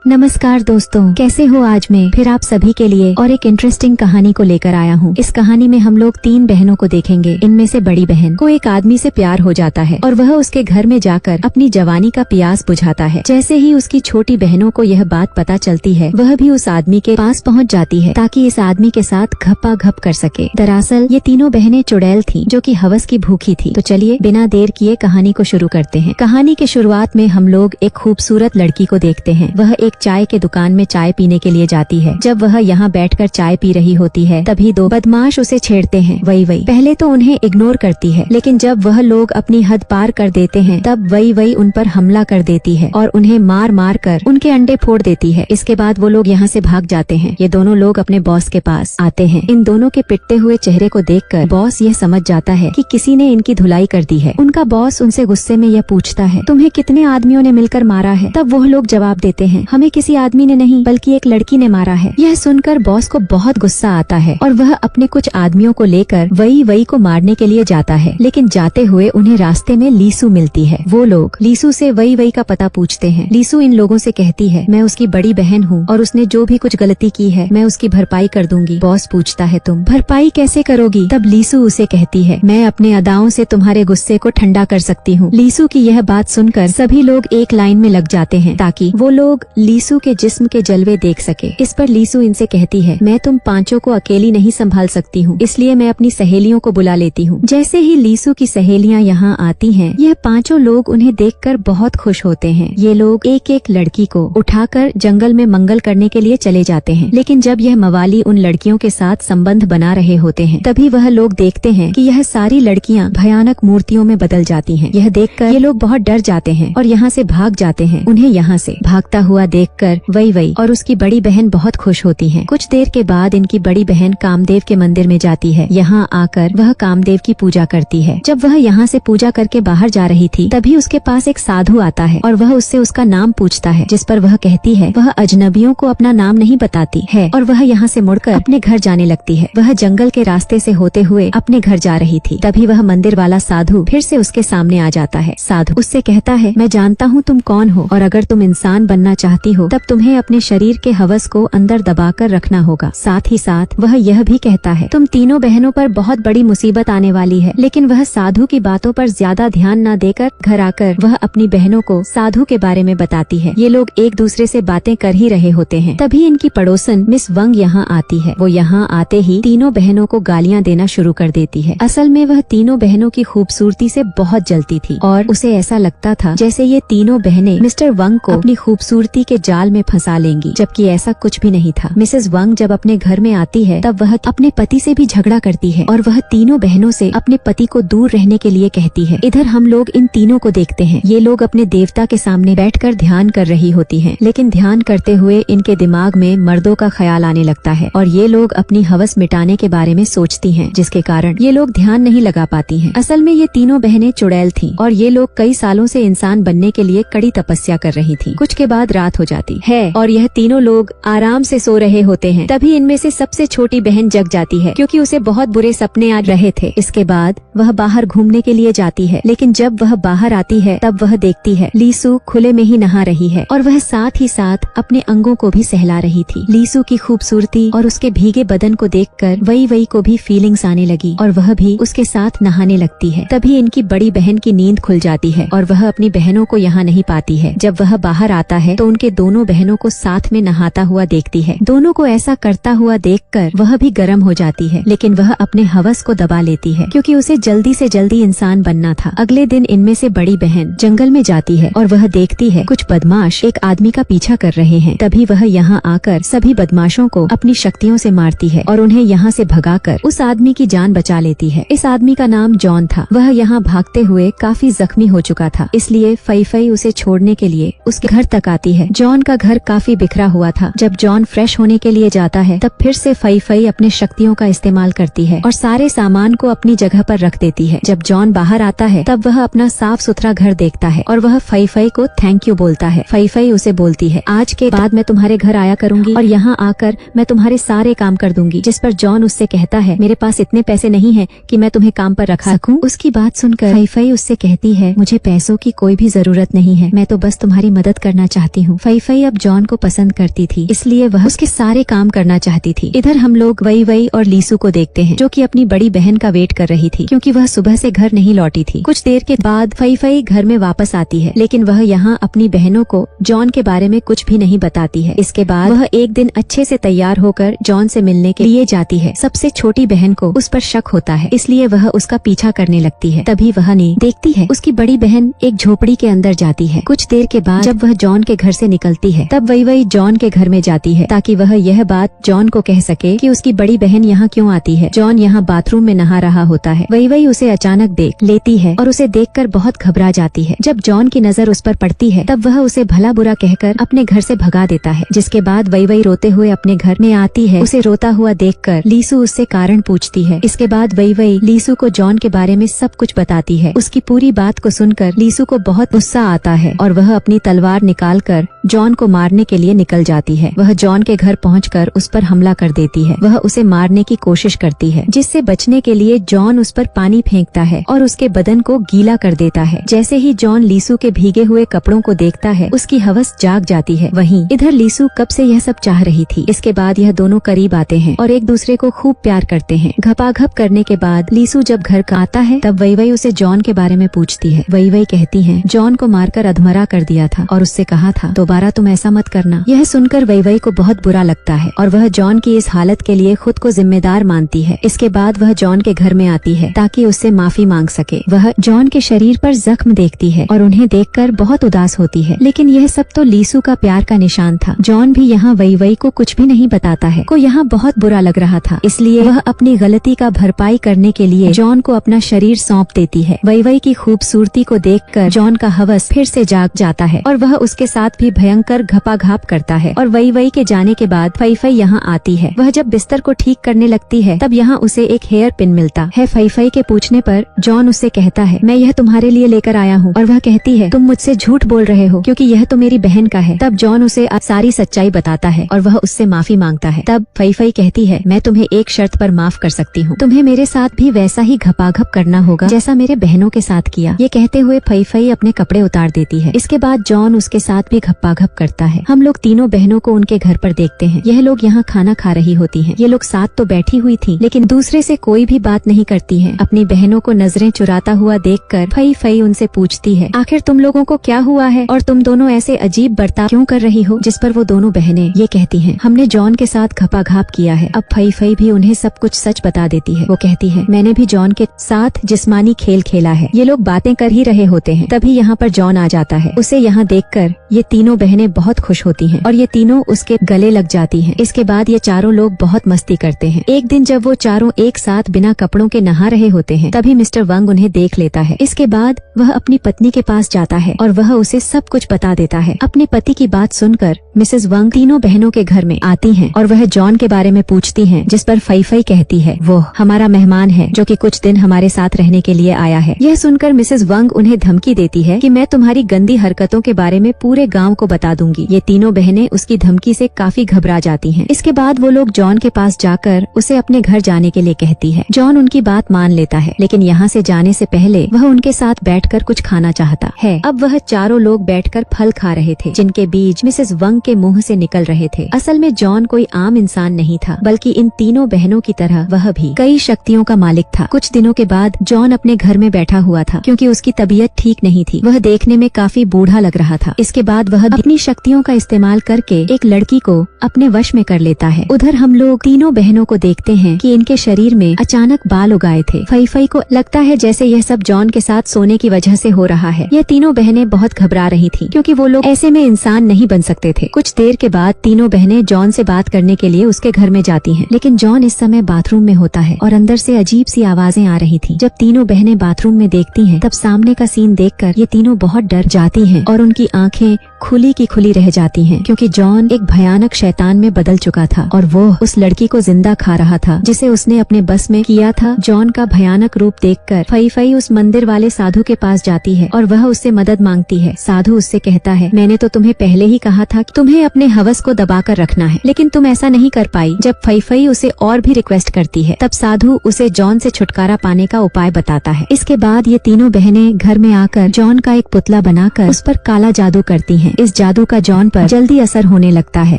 नमस्कार दोस्तों, कैसे हो। आज मैं फिर आप सभी के लिए और एक इंटरेस्टिंग कहानी को लेकर आया हूँ। इस कहानी में हम लोग 3 बहनों को देखेंगे। इनमें से बड़ी बहन को एक आदमी से प्यार हो जाता है और वह उसके घर में जाकर अपनी जवानी का प्यास बुझाता है। जैसे ही उसकी छोटी बहनों को यह बात पता चलती है, वह भी उस आदमी के पास पहुँच जाती है ताकि इस आदमी के साथ घपा घप कर सके। दरअसल ये तीनों बहनें चुड़ैल थी जो कि हवस की भूखी थी। तो चलिए बिना देर किए कहानी को शुरू करते हैं। कहानी के शुरुआत में हम लोग एक खूबसूरत लड़की को देखते हैं। वह एक चाय के दुकान में चाय पीने के लिए जाती है। जब वह यहाँ बैठकर चाय पी रही होती है, तभी 2 बदमाश उसे छेड़ते हैं। वही पहले तो उन्हें इग्नोर करती है, लेकिन जब वह लोग अपनी हद पार कर देते हैं, तब वही उन पर हमला कर देती है और उन्हें मार मार कर उनके अंडे फोड़ देती है। इसके बाद वो लोग यहाँ से भाग जाते हैं। ये दोनों लोग अपने बॉस के पास आते हैं। इन दोनों के पिटते हुए चेहरे को देखकर बॉस यह समझ जाता है कि किसी ने इनकी धुलाई कर दी है। उनका बॉस उनसे गुस्से में यह पूछता है, तुम्हें कितने आदमियों ने मिलकर मारा है? तब वो लोग जवाब देते हैं, हमें किसी आदमी ने नहीं बल्कि एक लड़की ने मारा है। यह सुनकर बॉस को बहुत गुस्सा आता है और वह अपने कुछ आदमियों को लेकर वही को मारने के लिए जाता है। लेकिन जाते हुए उन्हें रास्ते में लीसू मिलती है। वो लोग लीसू से वही का पता पूछते हैं। लीसू इन लोगों से कहती है, मैं उसकी बड़ी बहन हूँ और उसने जो भी कुछ गलती की है मैं उसकी भरपाई कर दूंगी। बॉस पूछता है, तुम भरपाई कैसे करोगी? तब लीसू उसे कहती है, मैं अपने अदाओं से तुम्हारे गुस्से को ठंडा कर सकती हूँ। लीसू की यह बात सुनकर सभी लोग एक लाइन में लग जाते हैं ताकि वो लोग लीसू के जिस्म के जलवे देख सके। इस पर लीसू इनसे कहती है, मैं तुम पांचों को अकेली नहीं संभाल सकती हूँ, इसलिए मैं अपनी सहेलियों को बुला लेती हूँ। जैसे ही लीसू की सहेलियाँ यहाँ आती हैं, यह पांचों लोग उन्हें देखकर बहुत खुश होते हैं। ये लोग एक एक लड़की को उठाकर जंगल में मंगल करने के लिए चले जाते हैं। लेकिन जब यह मवाली उन लड़कियों के साथ संबंध बना रहे होते हैं, तभी वह लोग देखते हैं कि यह सारी लड़कियाँ भयानक मूर्तियों में बदल जाती हैं। यह देखकर ये लोग बहुत डर जाते हैं और यहाँ से भाग जाते हैं। उन्हें यहाँ से भागता हुआ देखकर वही और उसकी बड़ी बहन बहुत खुश होती हैं। कुछ देर के बाद इनकी बड़ी बहन कामदेव के मंदिर में जाती है। यहाँ आकर वह कामदेव की पूजा करती है। जब वह यहाँ से पूजा करके बाहर जा रही थी, तभी उसके पास एक साधु आता है और वह उससे उसका नाम पूछता है, जिस पर वह कहती है वह अजनबियों को अपना नाम नहीं बताती है और वह यहाँ से मुड़कर अपने घर जाने लगती है। वह जंगल के रास्ते से होते हुए अपने घर जा रही थी। तभी वह मंदिर वाला साधु फिर से उसके सामने आ जाता है। साधु उससे कहता है, मैं जानता हूँ तुम कौन हो और अगर तुम इंसान बनना चाहती हो तब तुम्हें अपने शरीर के हवस को अंदर दबाकर रखना होगा। साथ ही साथ वह यह भी कहता है, तुम तीनों बहनों पर बहुत बड़ी मुसीबत आने वाली है। लेकिन वह साधु की बातों पर ज्यादा ध्यान न देकर घर आकर वह अपनी बहनों को साधु के बारे में बताती है। ये लोग एक दूसरे से बातें कर ही रहे होते हैं। तभी इनकी पड़ोसन मिस वंग यहाँ आती है। वो यहाँ आते ही तीनों बहनों को गालियाँ देना शुरू कर देती है। असल में वह तीनों बहनों की खूबसूरती से बहुत जलती थी और उसे ऐसा लगता था जैसे ये तीनों बहनें मिस्टर वंग को अपनी खूबसूरती के जाल में फंसा लेंगी, जबकि ऐसा कुछ भी नहीं था। मिसेस वंग जब अपने घर में आती है, तब वह अपने पति से भी झगड़ा करती है और वह तीनों बहनों से अपने पति को दूर रहने के लिए कहती है। इधर हम लोग इन तीनों को देखते हैं। ये लोग अपने देवता के सामने बैठकर ध्यान कर रही होती हैं, लेकिन ध्यान करते हुए इनके दिमाग में मर्दों का ख्याल आने लगता है और ये लोग अपनी हवस मिटाने के बारे में सोचती हैं, जिसके कारण ये लोग ध्यान नहीं लगा पाती हैं। असल में ये तीनों बहनें चुड़ैल थीं और ये लोग कई सालों से इंसान बनने के लिए कड़ी तपस्या कर रही थीं। कुछ के बाद रात हो जाती है और यह तीनों लोग आराम से सो रहे होते हैं। तभी इनमें से सबसे छोटी बहन जग जाती है, क्योंकि उसे बहुत बुरे सपने आ रहे थे। इसके बाद वह बाहर घूमने के लिए जाती है, लेकिन जब वह बाहर आती है तब वह देखती है लीसू खुले में ही नहा रही है और वह साथ ही साथ अपने अंगों को भी सहला रही थी। लीसू की खूबसूरती और उसके भीगे बदन को देखकर वही को भी फीलिंग्स आने लगी और वह भी उसके साथ नहाने लगती है। तभी इनकी बड़ी बहन की नींद खुल जाती है और वह अपनी बहनों को यहाँ नहीं पाती है। जब वह बाहर आता है तो उनके दोनों बहनों को साथ में नहाता हुआ देखती है। दोनों को ऐसा करता हुआ देखकर वह भी गर्म हो जाती है, लेकिन वह अपने हवस को दबा लेती है क्योंकि उसे जल्दी से जल्दी इंसान बनना था। अगले दिन इनमें से बड़ी बहन जंगल में जाती है और वह देखती है कुछ बदमाश एक आदमी का पीछा कर रहे हैं। तभी वह यहाँ आकर सभी बदमाशों को अपनी शक्तियों से मारती है और उन्हें यहाँ से भगाकर उस आदमी की जान बचा लेती है। इस आदमी का नाम जॉन था। वह यहाँ भागते हुए काफी जख्मी हो चुका था, इसलिए फई उसे छोड़ने के लिए उसके घर तक आती है। जॉन का घर काफी बिखरा हुआ था। जब जॉन फ्रेश होने के लिए जाता है, तब फिर से फई अपने शक्तियों का इस्तेमाल करती है और सारे सामान को अपनी जगह पर रख देती है। जब जॉन बाहर आता है, तब वह अपना साफ सुथरा घर देखता है और वह फई को थैंक यू बोलता है। फई उसे बोलती है, आज के बाद मैं तुम्हारे घर आया करूंगी और यहाँ आकर मैं तुम्हारे सारे काम कर दूंगी। जिस पर जॉन उससे कहता है, मेरे पास इतने पैसे नहीं है कि मैं तुम्हें काम पर रखा सकूं। उसकी बात सुनकर फई उससे कहती है, मुझे पैसों की कोई भी जरूरत नहीं है, मैं तो बस तुम्हारी मदद करना चाहती हूँ। फई फई अब जॉन को पसंद करती थी, इसलिए वह उसके सारे काम करना चाहती थी। इधर हम लोग वई वई और लीसू को देखते हैं, जो कि अपनी बड़ी बहन का वेट कर रही थी, क्योंकि वह सुबह से घर नहीं लौटी थी। कुछ देर के बाद फई फई घर में वापस आती है, लेकिन वह यहाँ अपनी बहनों को जॉन के बारे में कुछ भी नहीं बताती है। इसके बाद वह एक दिन अच्छे से तैयार होकर जॉन से मिलने के लिए जाती है। सबसे छोटी बहन को उस पर शक होता है, इसलिए वह उसका पीछा करने लगती है। तभी वह देखती है उसकी बड़ी बहन एक झोपड़ी के अंदर जाती है। कुछ देर के बाद जब वह जॉन के घर से निकलती है, तब वही वही जॉन के घर में जाती है, ताकि वह यह बात जॉन को कह सके कि उसकी बड़ी बहन यहाँ क्यों आती है। जॉन यहाँ बाथरूम में नहा रहा होता है। वही वही उसे अचानक देख लेती है और उसे देखकर बहुत घबरा जाती है। जब जॉन की नजर उस पर पड़ती है, तब वह उसे भला बुरा कहकर अपने घर से भगा देता है। जिसके बाद वही वही रोते हुए अपने घर में आती है। उसे रोता हुआ देखकर लीसू उससे कारण पूछती है। इसके बाद वही वही लीसू को जॉन के बारे में सब कुछ बताती है। उसकी पूरी बात को सुनकर लीसू को बहुत गुस्सा आता है और वह अपनी तलवार निकालकर जॉन को मारने के लिए निकल जाती है। वह जॉन के घर पहुंचकर उस पर हमला कर देती है। वह उसे मारने की कोशिश करती है, जिससे बचने के लिए जॉन उस पर पानी फेंकता है और उसके बदन को गीला कर देता है। जैसे ही जॉन लीसू के भीगे हुए कपड़ों को देखता है, उसकी हवस जाग जाती है। वहीं इधर लीसू कब से यह सब चाह रही थी। इसके बाद यह दोनों करीब आते हैं और एक दूसरे को खूब प्यार करते हैं। घपाघप करने के बाद लीसू जब घर का आता है, तब वही वही उसे जॉन के बारे में पूछती है। वही वही कहती है जॉन को मारकर अधमरा कर दिया था और उससे कहा था दोबारा तुम ऐसा मत करना। यह सुनकर वही वही को बहुत बुरा लगता है और वह जॉन की इस हालत के लिए खुद को जिम्मेदार मानती है। इसके बाद वह जॉन के घर में आती है ताकि उससे माफी मांग सके। वह जॉन के शरीर पर जख्म देखती है और उन्हें देखकर बहुत उदास होती है, लेकिन यह सब तो लीसू का प्यार का निशान था। जॉन भी यहाँ वही वही को कुछ भी नहीं बताता है। को यहाँ बहुत बुरा लग रहा था, इसलिए वह अपनी गलती का भरपाई करने के लिए जॉन को अपना शरीर सौंप देती है। वही वही की खूबसूरती को देखकर जॉन का हवस फिर से जाग जाता है और वह उसके साथ भी भयंकर घपाघाप करता है। और वही वही के जाने के बाद फई फई यहाँ आती है। वह जब बिस्तर को ठीक करने लगती है, तब यहाँ उसे एक हेयर पिन मिलता है। फई फई के पूछने पर जॉन उससे कहता है मैं यह तुम्हारे लिए लेकर आया हूँ, और वह कहती है तुम मुझसे झूठ बोल रहे हो क्योंकि यह तो मेरी बहन का है। तब जॉन उसे सारी सच्चाई बताता है और वह उससे माफी मांगता है। तब फई फई कहती है मैं तुम्हें एक शर्त पर माफ कर सकती हूँ, तुम्हें मेरे साथ भी वैसा ही घपाघप करना होगा जैसा मेरे बहनों के साथ किया। ये कहते हुए फई फई अपने कपड़े उतार देती है। इसके बाद जॉन उसके साथ भी घप्पाघप करता है। हम लोग तीनों बहनों को उनके घर पर देखते हैं। यह लोग यहाँ खाना खा रही होती हैं। ये लोग साथ तो बैठी हुई थी, लेकिन दूसरे से कोई भी बात नहीं करती हैं। अपनी बहनों को नजरें चुराता हुआ देखकर फई फई उनसे पूछती है आखिर तुम लोगों को क्या हुआ है और तुम दोनों ऐसे अजीब बर्ताव क्यों कर रही हो। जिस पर वो दोनों बहनें ये कहती हैं हमने जॉन के साथ घपाघाप किया है। अब फई फई भी उन्हें सब कुछ सच बता देती है। वो कहती है मैंने भी जॉन के साथ जिस्मानी खेल खेला है। ये लोग बातें कर ही रहे होते हैं, तभी यहाँ पर जॉन आ जाता है। उसे यहाँ देखकर ये तीनों बहनें बहुत खुश होती हैं और ये तीनों उसके गले लग जाती हैं। इसके बाद ये चारों लोग बहुत मस्ती करते हैं। एक दिन जब वो चारों एक साथ बिना कपड़ों के नहा रहे होते हैं, तभी मिस्टर वंग उन्हें देख लेता है। इसके बाद वह अपनी पत्नी के पास जाता है और वह उसे सब कुछ बता देता है। अपने पति की बात सुनकर मिसेस वंग तीनों बहनों के घर में आती हैं और वह जॉन के बारे में पूछती हैं, जिस पर फई फई कहती है वो हमारा मेहमान है जो कि कुछ दिन हमारे साथ रहने के लिए आया है। यह सुनकर मिसेस वंग उन्हें धमकी देती है कि मैं तुम्हारी गंदी हरकतों के बारे में पूरे गाँव को बता दूंगी। ये तीनों बहनें उसकी धमकी से काफी घबरा जाती हैं। इसके बाद वो लोग जॉन के पास जाकर उसे अपने घर जाने के लिए कहती है। जॉन उनकी बात मान लेता है, लेकिन यहाँ से जाने से पहले वह उनके साथ बैठकर कुछ खाना चाहता है। अब वह चारों लोग बैठकर फल खा रहे थे, जिनके बीज मिसेस वंग के मुंह से निकल रहे थे। असल में जॉन कोई आम इंसान नहीं था, बल्कि इन तीनों बहनों की तरह वह भी कई शक्तियों का मालिक था। कुछ दिनों के बाद जॉन अपने घर में बैठा हुआ था, क्योंकि उसकी तबीयत ठीक नहीं थी। वह देखने में काफी बूढ़ा लग रहा था। इसके बाद वह अपनी शक्तियों का इस्तेमाल करके एक लड़की को अपने वश में कर लेता है। उधर हम लोग तीनों बहनों को देखते हैं कि इनके शरीर में अचानक बाल उग आए थे। फई फई को लगता है जैसे यह सब जॉन के साथ सोने की वजह से हो रहा है। यह तीनों बहनें बहुत घबरा रही थीं, क्योंकि वो लोग ऐसे में इंसान नहीं बन सकते थे। कुछ देर के बाद तीनों बहनें जॉन से बात करने के लिए उसके घर में जाती हैं, लेकिन जॉन इस समय बाथरूम में होता है और अंदर से अजीब सी आवाजें आ रही थी। जब तीनों बहनें बाथरूम में देखती हैं, तब सामने का सीन देखकर ये तीनों बहुत डर जाती हैं और उनकी आंखें खुली की खुली रह जाती हैं, क्योंकि जॉन एक भयानक शैतान में बदल चुका था और वो उस लड़की को जिंदा खा रहा था जिसे उसने अपने बस में किया था। जॉन का भयानक रूप देखकर फई फई उस मंदिर वाले साधु के पास जाती है और वह उससे मदद मांगती है। साधु उससे कहता है मैंने तो तुम्हें पहले ही कहा था कि तुम्हें अपने हवस को दबाकर रखना है, लेकिन तुम ऐसा नहीं कर पाई। जब फई फई उसे और भी रिक्वेस्ट करती है, तब साधु उसे जॉन से छुटकारा पाने का उपाय बताता है। इसके बाद ये तीनों बहनें घर में आकर जॉन का एक पुतला बनाकर उस पर काला जादू करती हैं हैं। इस जादू का जॉन पर जल्दी असर होने लगता है।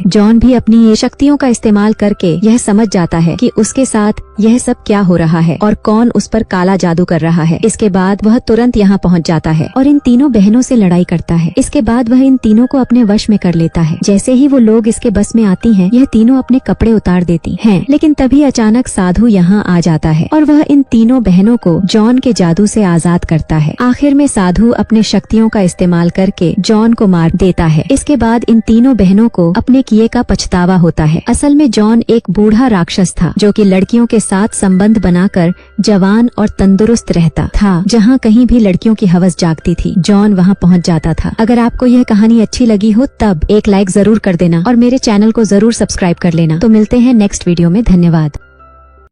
जॉन भी अपनी ये शक्तियों का इस्तेमाल करके यह समझ जाता है कि उसके साथ यह सब क्या हो रहा है और कौन उस पर काला जादू कर रहा है। इसके बाद वह तुरंत यहाँ पहुँच जाता है और इन तीनों बहनों से लड़ाई करता है। इसके बाद वह इन तीनों को अपने वश में कर लेता है। जैसे ही वो लोग इसके बस में आती हैं, यह तीनों अपने कपड़े उतार देती हैं। लेकिन तभी अचानक साधु यहाँ आ जाता है और वह इन तीनों बहनों को जॉन के जादू से आजाद करता है। आखिर में साधु अपने शक्तियों का इस्तेमाल करके जॉन को मार देता है। इसके बाद इन तीनों बहनों को अपने किए का पछतावा होता है। असल में जॉन एक बूढ़ा राक्षस था जो कि लड़कियों के साथ संबंध बनाकर जवान और तंदुरुस्त रहता था। जहाँ कहीं भी लड़कियों की हवस जागती थी, जॉन वहाँ पहुँच जाता था। अगर आपको यह कहानी अच्छी लगी हो तब एक लाइक जरूर कर देना और मेरे चैनल को जरूर सब्सक्राइब कर लेना। तो मिलते हैं नेक्स्ट वीडियो में। धन्यवाद।